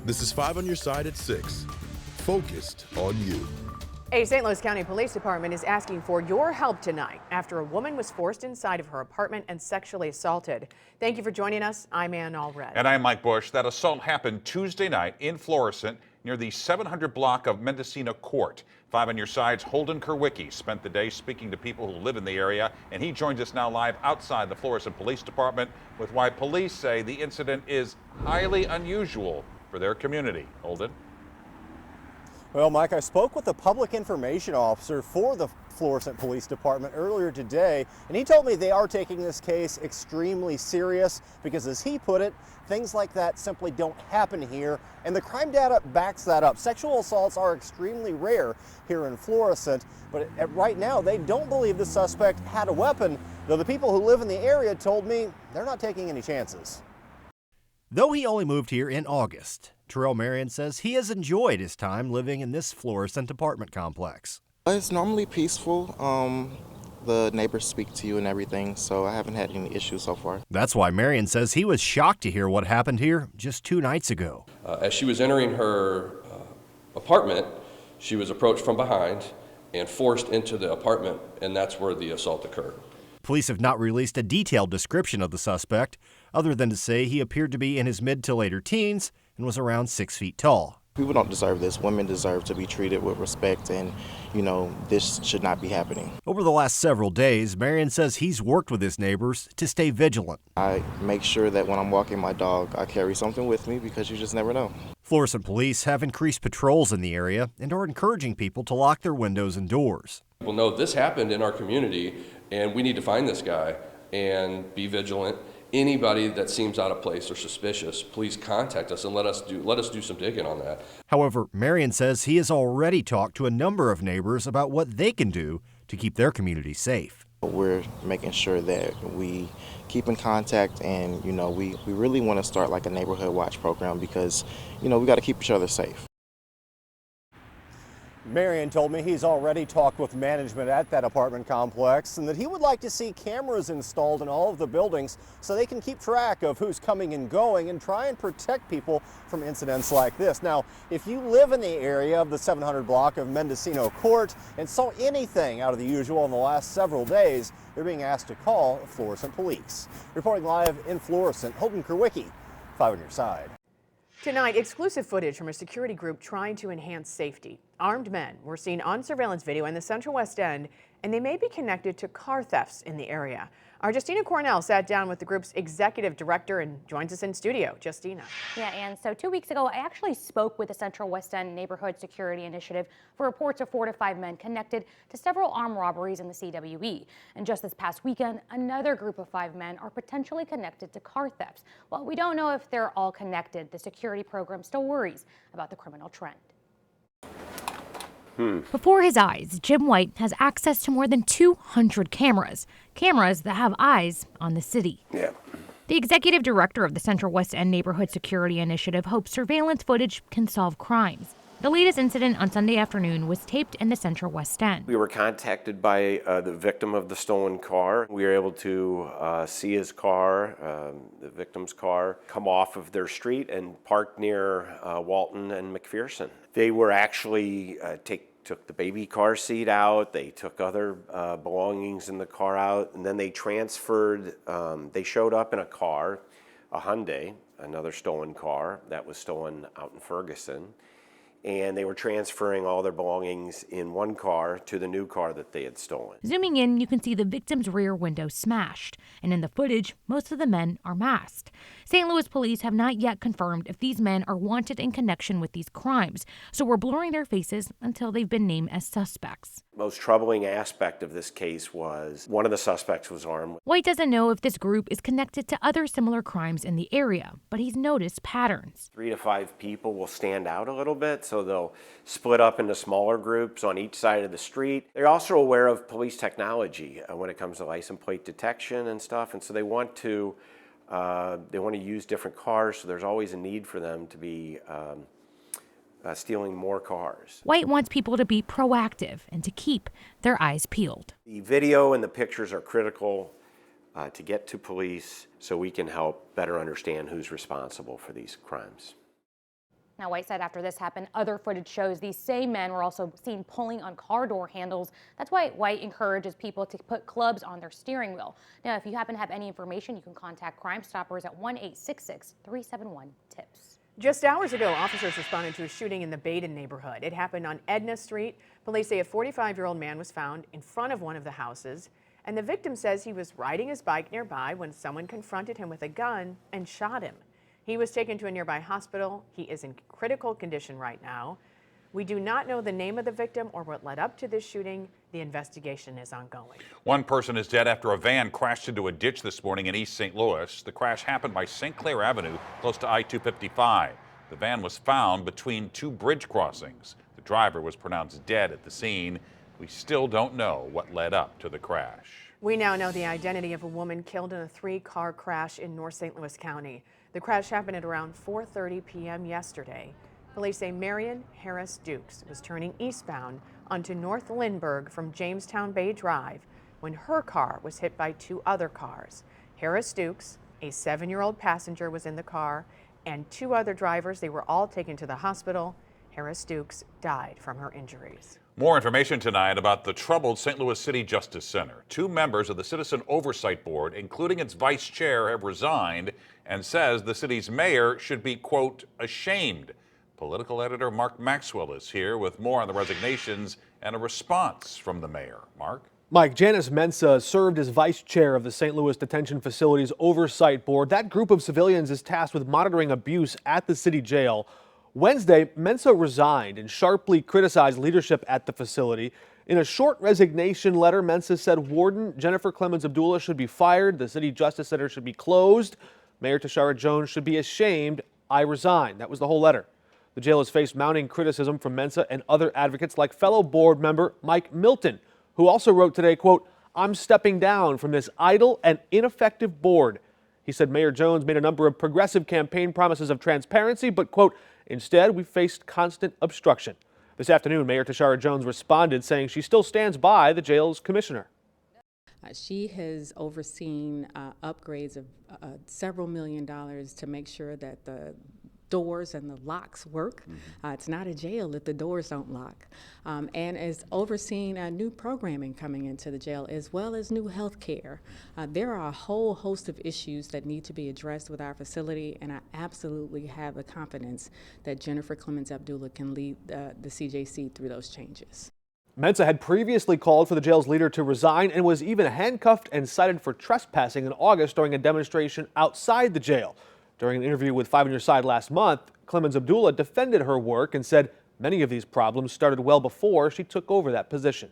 This is 5 on your side at 6. Focused on you. A St. Louis County Police Department is asking for your help tonight after a woman was forced inside of her apartment and sexually assaulted. Thank you for joining us. I'm Ann Allred. And I'm Mike Bush. That assault happened Tuesday night in Florissant near the 700 block of Mendocino Court. 5 on your side's Holden Kerwicki spent the day speaking to people who live in the area, and he joins us now live outside the Florissant Police Department with why police say the incident is highly unusual for their community. Holden? Well, Mike, I spoke with the public information officer for the Florissant Police Department earlier today, and he told me they are taking this case extremely serious because, as he put it, things like that simply don't happen here, and the crime data backs that up. Sexual assaults are extremely rare here in Florissant, but right now they don't believe the suspect had a weapon, though the people who live in the area told me they're not taking any chances. Though he only moved here in August, Terrell Marion says he has enjoyed his time living in this Florissant apartment complex. It's normally peaceful. The neighbors speak to you and everything, so I haven't had any issues so far. That's why Marion says he was shocked to hear what happened here just 2 nights ago. As she was entering her apartment, she was approached from behind and forced into the apartment, and that's where the assault occurred. Police have not released a detailed description of the suspect, other than to say he appeared to be in his mid to later teens and was around 6 feet tall. People don't deserve this. Women deserve to be treated with respect, and, this should not be happening. Over the last several days, Marion says he's worked with his neighbors to stay vigilant. I make sure that when I'm walking my dog, I carry something with me because you just never know. Florissant police have increased patrols in the area and are encouraging people to lock their windows and doors. People know this happened in our community, and we need to find this guy and be vigilant. Anybody that seems out of place or suspicious, please contact us and let us do some digging on that. However, Marion says he has already talked to a number of neighbors about what they can do to keep their community safe. We're making sure that we keep in contact, and we really want to start like a neighborhood watch program because we got to keep each other safe. Marion told me he's already talked with management at that apartment complex and that he would like to see cameras installed in all of the buildings so they can keep track of who's coming and going and try and protect people from incidents like this. Now, if you live in the area of the 700 block of Mendocino Court and saw anything out of the usual in the last several days, you're being asked to call Florissant Police. Reporting live in Florissant, Holden Kerwicki, 5 on your side. Tonight, exclusive footage from a security group trying to enhance safety. Armed men were seen on surveillance video in the Central West End, and they may be connected to car thefts in the area. Our Justina Cornell sat down with the group's executive director and joins us in studio. Justina. Yeah, and so 2 weeks ago, I actually spoke with the Central West End Neighborhood Security Initiative for reports of 4 to 5 men connected to several armed robberies in the CWE. And just this past weekend, another group of 5 men are potentially connected to car thefts. While we don't know if they're all connected, the security program still worries about the criminal trend. Before his eyes, Jim White has access to more than 200 cameras that have eyes on the city. Yeah. The executive director of the Central West End Neighborhood Security Initiative hopes surveillance footage can solve crimes. The latest incident on Sunday afternoon was taped in the Central West End. We were contacted by the victim of the stolen car. We were able to see his car, the victim's car, come off of their street and park near Walton and McPherson. They were actually took the baby car seat out, they took other belongings in the car out, and then they transferred, they showed up in a car, a Hyundai, another stolen car that was stolen out in Ferguson. And they were transferring all their belongings in one car to the new car that they had stolen. Zooming in, you can see the victim's rear window smashed. And in the footage, most of the men are masked. St. Louis police have not yet confirmed if these men are wanted in connection with these crimes, so we're blurring their faces until they've been named as suspects. Most troubling aspect of this case was one of the suspects was armed. White doesn't know if this group is connected to other similar crimes in the area, but he's noticed patterns. 3 to 5 people will stand out a little bit, so they'll split up into smaller groups on each side of the street. They're also aware of police technology when it comes to license plate detection and stuff, and so they want to use different cars, so there's always a need for them to be stealing more cars. White wants people to be proactive and to keep their eyes peeled. The video and the pictures are critical to get to police so we can help better understand who's responsible for these crimes. Now, White said after this happened, other footage shows these same men were also seen pulling on car door handles. That's why White encourages people to put clubs on their steering wheel. Now, if you happen to have any information, you can contact Crime Stoppers at 1-866-371-TIPS. Just hours ago, officers responded to a shooting in the Baden neighborhood. It happened on Edna Street. Police say a 45-year-old man was found in front of one of the houses, and the victim says he was riding his bike nearby when someone confronted him with a gun and shot him. He was taken to a nearby hospital. He is in critical condition right now. We do not know the name of the victim or what led up to this shooting. The investigation is ongoing. One person is dead after a van crashed into a ditch this morning in East St. Louis. The crash happened by St. Clair Avenue, close to I-255. The van was found between two bridge crossings. The driver was pronounced dead at the scene. We still don't know what led up to the crash. We now know the identity of a woman killed in a 3-car crash in North St. Louis County. The crash happened at around 4:30 p.m. yesterday. Police say Marion Harris Dukes was turning eastbound onto North Lindbergh from Jamestown Bay Drive when her car was hit by 2 other cars. Harris Dukes, a 7-year-old passenger, was in the car, and 2 other drivers. They were all taken to the hospital. Harris Dukes died from her injuries. More information tonight about the troubled St. Louis City Justice Center. 2 members of the Citizen Oversight Board, including its vice chair, have resigned and says the city's mayor should be, quote, ashamed. Political editor Mark Maxwell is here with more on the resignations and a response from the mayor. Mark? Mike, Janice Mensah served as vice chair of the St. Louis Detention Facility's Oversight Board. That group of civilians is tasked with monitoring abuse at the city jail. Wednesday, Mensah resigned and sharply criticized leadership at the facility. In a short resignation letter, Mensah said Warden Jennifer Clemens Abdullah should be fired, the City Justice Center should be closed, Mayor Tashara Jones should be ashamed. I resign. That was the whole letter. The jail has faced mounting criticism from Mensah and other advocates like fellow board member Mike Milton, who also wrote today, quote, I'm stepping down from this idle and ineffective board. He said Mayor Jones made a number of progressive campaign promises of transparency, but, quote, instead, we faced constant obstruction. This afternoon, Mayor Tashara Jones responded, saying she still stands by the jail's commissioner. She has overseen upgrades of several $1 million to make sure that the doors and the locks work. It's not a jail if the doors don't lock. And is overseeing new programming coming into the jail, as well as new health care. There are a whole host of issues that need to be addressed with our facility, and I absolutely have the confidence that Jennifer Clemens Abdullah can lead the CJC through those changes. Mensah had previously called for the jail's leader to resign and was even handcuffed and cited for trespassing in August during a demonstration outside the jail. During an interview with 5 on Your Side last month, Clemens Abdullah defended her work and said many of these problems started well before she took over that position.